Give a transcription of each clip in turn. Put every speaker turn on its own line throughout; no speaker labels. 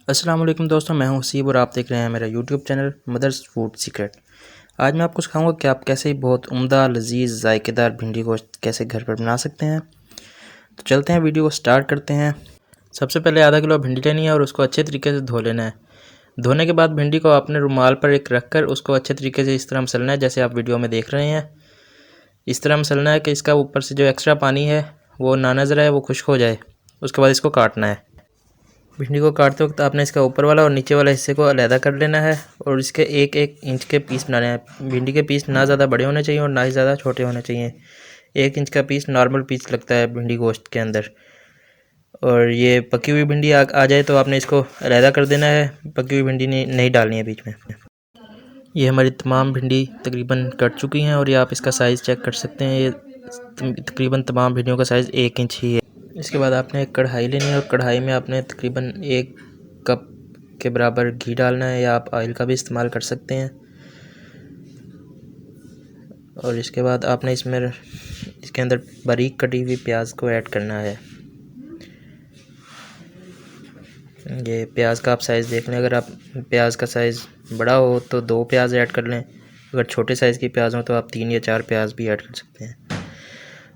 अस्सलाम वालेकुम दोस्तों, मैं हूं हसीब और आप देख रहे हैं मेरा YouTube channel mother's food secret. आज मैं आपको सिखाऊंगा कि आप कैसे बहुत उम्दा लजीज जायकेदार भिंडी गोश्त कैसे घर पर बना सकते हैं। तो चलते हैं, वीडियो को स्टार्ट करते हैं। सबसे पहले आधा किलो भिंडी लेनी है और उसको अच्छे तरीके से धो लेना है। धोने के बाद भिंडी को अपने रुमाल पर एक रख कर उसको अच्छे तरीके से इस तरह मसलना है, जैसे आप वीडियो में देख रहे हैं। इस तरह मसलना है कि इसका ऊपर से जो एक्स्ट्रा पानी है वो ना नज़र आए, वो खुश्क हो जाए। उसके बाद इसको काटना है। भिंडी को काटते वक्त आपने इसका ऊपर वाला और नीचे वाला हिस्से को अलहदा कर लेना है और इसके एक एक इंच के पीस बनाने हैं। भिंडी के पीस ना ज़्यादा बड़े होने चाहिए और ना ही ज़्यादा छोटे होने चाहिए। 1 इंच का पीस नॉर्मल पीस लगता है भिंडी गोश्त के अंदर। और ये पकी हुई भिंडी आ जाए तो आपने इसको अलहदा कर देना है, पकी हुई भिंडी नहीं डालनी है बीच में। ये हमारी तमाम भिंडी तकरीबन कट चुकी हैं और ये आप इसका साइज़ चेक कर सकते हैं। ये तकरीबन तमाम भिंडियों का साइज़ 1 इंच ही है। इसके बाद आपने एक कढ़ाई लेनी है और कढ़ाई में आपने तकरीबन 1 कप के बराबर घी डालना है, या आप ऑयल का भी इस्तेमाल कर सकते हैं। और इसके बाद आपने इसके अंदर बारीक कटी हुई प्याज को ऐड करना है। ये प्याज का आप साइज़ देख लें, अगर आप प्याज का साइज़ बड़ा हो तो 2 प्याज ऐड कर लें, अगर छोटे साइज़ की प्याज हो तो आप 3 या 4 प्याज भी ऐड कर सकते हैं।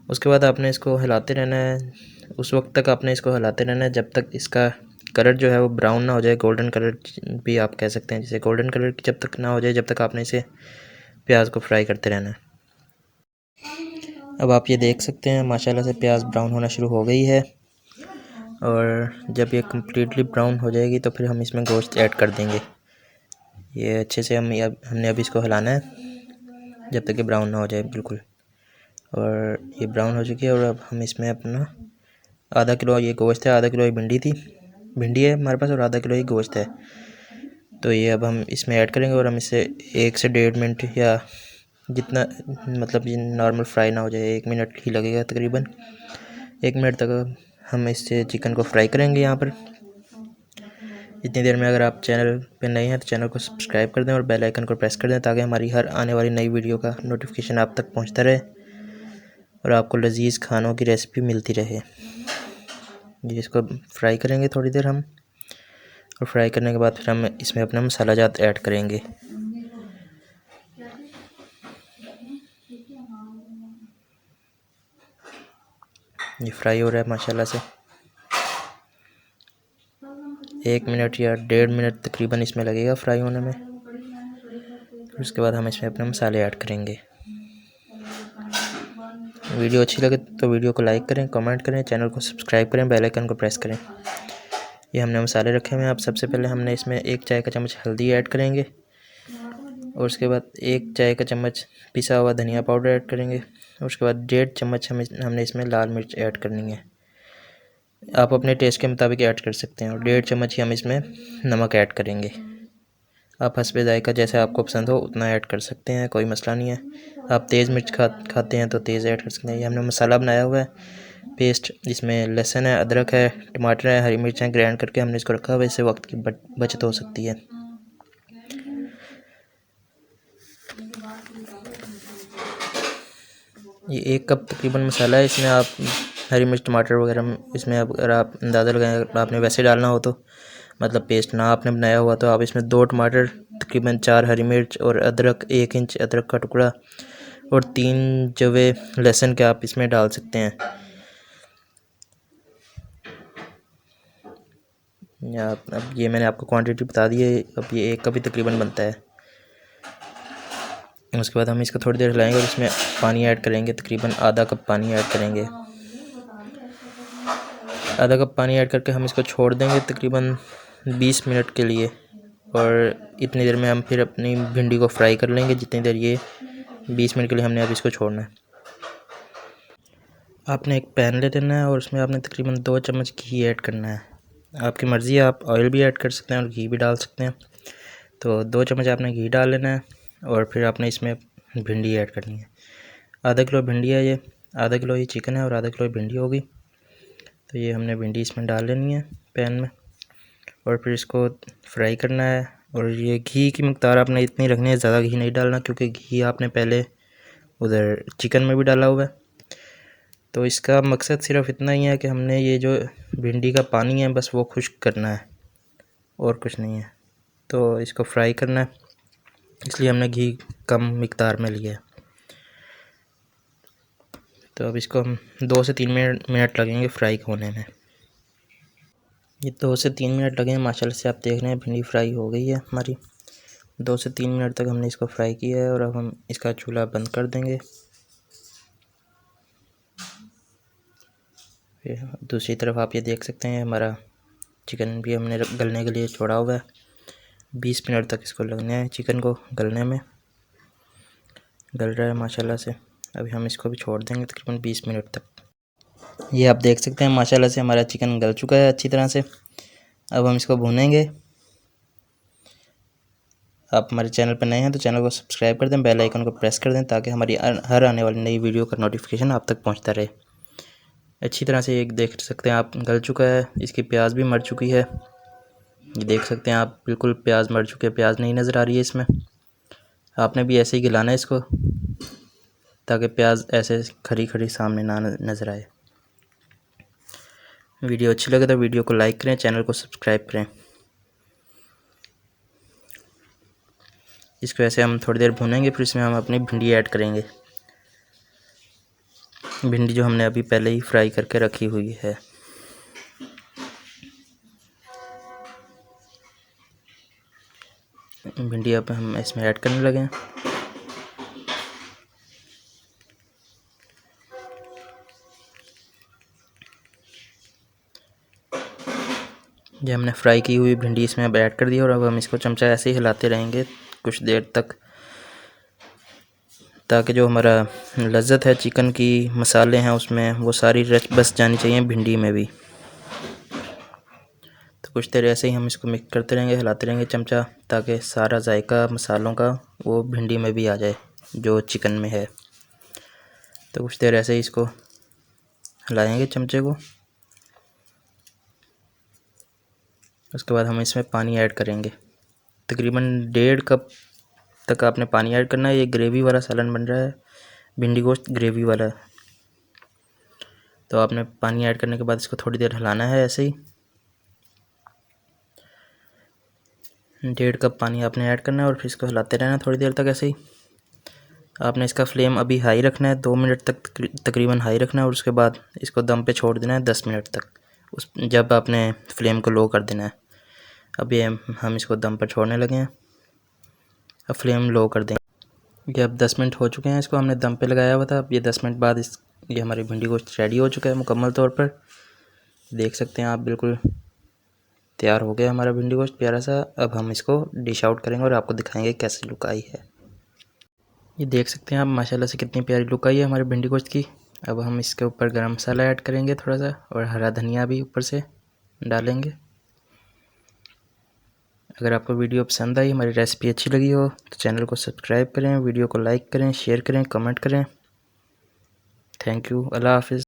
उसके बाद आपने इसको हिलाते रहना है। उस वक्त तक आपने इसको हिलाते रहना है जब तक इसका कलर जो है वो ब्राउन ना हो जाए, गोल्डन कलर भी आप कह सकते हैं। जैसे गोल्डन कलर की जब तक ना हो जाए, जब तक आपने इसे प्याज को फ्राई करते रहना है। अब आप ये देख सकते हैं माशाल्लाह से प्याज ब्राउन होना शुरू हो गई है। और जब ये कम्प्लीटली ब्राउन हो जाएगी तो फिर हम इसमें गोश्त ऐड कर देंगे। ये अच्छे से हमने अभी इसको हिलाना है जब तक ये ब्राउन ना हो जाए बिल्कुल। और ये ब्राउन हो चुकी है और अब हम इसमें अपना आधा किलो ये गोश्त है, आधा किलो ये भिंडी है हमारे पास और आधा किलो ये गोश्त है। तो ये अब हम इसमें ऐड करेंगे और हम इसे 1 से 1.5 मिनट या जितना मतलब ये नॉर्मल फ्राई ना हो जाए, 1 मिनट ही लगेगा तकरीबन। 1 मिनट तक हम इससे चिकन को फ्राई करेंगे यहाँ पर। इतनी देर में अगर आप चैनल पे नए हैं तो चैनल को सब्सक्राइब कर दें और बेल आइकन को प्रेस कर दें, ताकि हमारी हर आने वाली नई वीडियो का नोटिफिकेशन आप तक पहुँचता रहे और आपको लजीज़ खानों की रेसिपी मिलती रहे। जी, इसको फ्राई करेंगे थोड़ी देर हम, और फ्राई करने के बाद फिर हम इसमें अपना मसाला जात ऐड करेंगे। ये फ्राई हो रहा है माशाल्लाह से। 1 मिनट या 1.5 मिनट तकरीबन इसमें लगेगा फ्राई होने में। उसके बाद हम इसमें अपने मसाले ऐड करेंगे। वीडियो अच्छी लगे तो वीडियो को लाइक करें, कमेंट करें, चैनल को सब्सक्राइब करें, बेल आइकन को प्रेस करें। ये हमने मसाले रखे हुए हैं। अब सबसे पहले हमने इसमें 1 चाय का चम्मच हल्दी ऐड करेंगे और उसके बाद 1 चाय का चम्मच पिसा हुआ धनिया पाउडर ऐड करेंगे और उसके बाद 1.5 चम्मच हमने इसमें लाल मिर्च ऐड करनी है। आप अपने टेस्ट के मुताबिक ऐड कर सकते हैं और 1.5 चम्मच ही हम इसमें नमक ऐड करेंगे। आप हस्बे जायका जैसे आपको पसंद हो उतना ऐड कर सकते हैं, कोई मसला नहीं है। आप तेज़ मिर्च खाते हैं तो तेज़ ऐड कर सकते हैं। ये हमने मसाला बनाया हुआ है पेस्ट, इसमें लहसुन है, अदरक है, टमाटर है, हरी मिर्च है, ग्राइंड करके हमने इसको रखा हुआ है। इससे वक्त की बचत हो सकती है। ये 1 कप तकरीबन मसाला है। इसमें आप हरी मिर्च, टमाटर वगैरह इसमें अगर आप अंदाज़ा लगाएं, आपने वैसे डालना हो तो मतलब पेस्ट ना आपने बनाया हुआ तो आप इसमें 2 टमाटर, तकरीबन 4 हरी मिर्च और अदरक 1 इंच अदरक का टुकड़ा और 3 जवे लहसुन के आप इसमें डाल सकते हैं। या अब ये मैंने आपको क्वांटिटी बता दी है। अब ये 1 कप ही तकरीबन बनता है। उसके बाद हम इसको थोड़ी देर हिलाएंगे और इसमें पानी ऐड करेंगे, तकरीबन आधा कप पानी ऐड करेंगे। आधा कप पानी ऐड करके हम इसको छोड़ देंगे तकरीबन 20 मिनट के लिए। और इतनी देर में हम फिर अपनी भिंडी को फ्राई कर लेंगे, जितनी देर ये 20 मिनट के लिए हमने अब इसको छोड़ना है। आपने एक पैन ले लेना है और उसमें आपने तकरीबन 2 चम्मच घी ऐड करना है। आपकी मर्ज़ी है, आप ऑयल भी ऐड कर सकते हैं और घी भी डाल सकते हैं। तो 2 चम्मच आपने घी डाल लेना है और फिर आपने इसमें भिंडी ऐड करनी है। आधा किलो भिंडी है ये, आधा किलो ये चिकन है और आधा किलो भिंडी होगी। तो ये हमने भिंडी इसमें डाल लेनी है पैन में और फिर इसको फ्राई करना है। और ये घी की मकदार आपने इतनी रखनी है, ज़्यादा घी नहीं डालना, क्योंकि घी आपने पहले उधर चिकन में भी डाला हुआ है। तो इसका मकसद सिर्फ इतना ही है कि हमने ये जो भिंडी का पानी है बस वो खुश्क करना है। और कुछ नहीं है। तो इसको फ्राई करना है, इसलिए हमने घी कम मिकदार में लिया है। तो अब इसको हम 2 से 3 मिनट लगेंगे फ्राई होने में। ये 2 से 3 मिनट लगे हैं माशाल्लाह से। आप देख रहे हैं भिंडी फ्राई हो गई है हमारी। 2 से 3 मिनट तक हमने इसको फ्राई किया है और अब हम इसका चूल्हा बंद कर देंगे। फिर दूसरी तरफ आप ये देख सकते हैं हमारा चिकन भी हमने गलने के लिए छोड़ा हुआ है। 20 मिनट तक इसको लगने हैं चिकन को गलने में। गल रहा है माशाल्लाह से। अभी हम इसको भी छोड़ देंगे तकरीबन 20 मिनट तक। ये आप देख सकते हैं माशाल्लाह से हमारा चिकन गल चुका है अच्छी तरह से। अब हम इसको भूनेंगे। आप हमारे चैनल पर नए हैं तो चैनल को सब्सक्राइब कर दें, बेल आइकन को प्रेस कर दें ताकि हमारी हर आने वाली नई वीडियो का नोटिफिकेशन आप तक पहुंचता रहे। अच्छी तरह से एक देख सकते हैं आप गल चुका है। इसकी प्याज भी मर चुकी है। ये देख सकते हैं आप बिल्कुल प्याज मर चुके हैं, प्याज नहीं नज़र आ रही है इसमें। आपने भी ऐसे ही गिलाना है इसको ताकि प्याज ऐसे खरी खरी सामने ना नज़र आए। वीडियो अच्छी लगे तो वीडियो को लाइक करें, चैनल को सब्सक्राइब करें। इसको ऐसे हम थोड़ी देर भूनेंगे, फिर इसमें हम अपनी भिंडी ऐड करेंगे। भिंडी जो हमने अभी पहले ही फ्राई करके रखी हुई है। भिंडी अब हम इसमें ऐड करने लगे हैं। ये हमने फ्राई की हुई भिंडी इसमें अब ऐड कर दी और अब हम इसको चमचा ऐसे ही हिलाते रहेंगे कुछ देर तक, ताकि जो हमारा लज्जत है चिकन की, मसाले हैं उसमें, वो सारी रच बस जानी चाहिए भिंडी में भी। तो कुछ देर ऐसे ही हम इसको मिक्स करते रहेंगे, हिलाते रहेंगे चमचा, ताकि सारा जायका मसालों का वो भिंडी में भी आ जाए जो चिकन में है। तो कुछ देर ऐसे ही इसको हिलाएंगे चमचे को। उसके बाद हम इसमें पानी ऐड करेंगे। तकरीबन 1.5 कप तक आपने पानी ऐड करना है। ये ग्रेवी वाला सालन बन रहा है, भिंडी गोश्त ग्रेवी वाला। तो आपने पानी ऐड करने के बाद इसको थोड़ी देर हिलाना है ऐसे ही। 1.5 कप पानी आपने ऐड करना है और फिर इसको हिलाते रहना थोड़ी देर तक ऐसे ही। आपने इसका फ्लेम अभी हाई रखना है, 2 मिनट तक तकरीबन हाई रखना है और उसके बाद इसको दम पे छोड़ देना है 10 मिनट तक। जब आपने फ्लेम को लो कर देना है। अभी हम इसको दम पर छोड़ने लगे हैं। अब फ्लेम लो कर देंगे। ये अब 10 मिनट हो चुके हैं, इसको हमने दम पे लगाया हुआ था। अब ये 10 मिनट बाद ये हमारी भिंडी गोश्त रेडी हो चुका है मुकम्मल तौर पर। देख सकते हैं आप बिल्कुल तैयार हो गया हमारा भिंडी गोश्त प्यारा सा। अब हम इसको डिश आउट करेंगे और आपको दिखाएंगे कैसी लुक आई है। ये देख सकते हैं आप माशाल्लाह से कितनी प्यारी लुक आई है हमारे भिंडी गोश्त की। अब हम इसके ऊपर गरम मसाला ऐड करेंगे थोड़ा सा, और हरा धनिया भी ऊपर से डालेंगे। अगर आपको वीडियो पसंद आई, हमारी रेसिपी अच्छी लगी हो तो चैनल को सब्सक्राइब करें, वीडियो को लाइक करें, शेयर करें, कमेंट करें। Thank you. अल्लाह हाफिज़।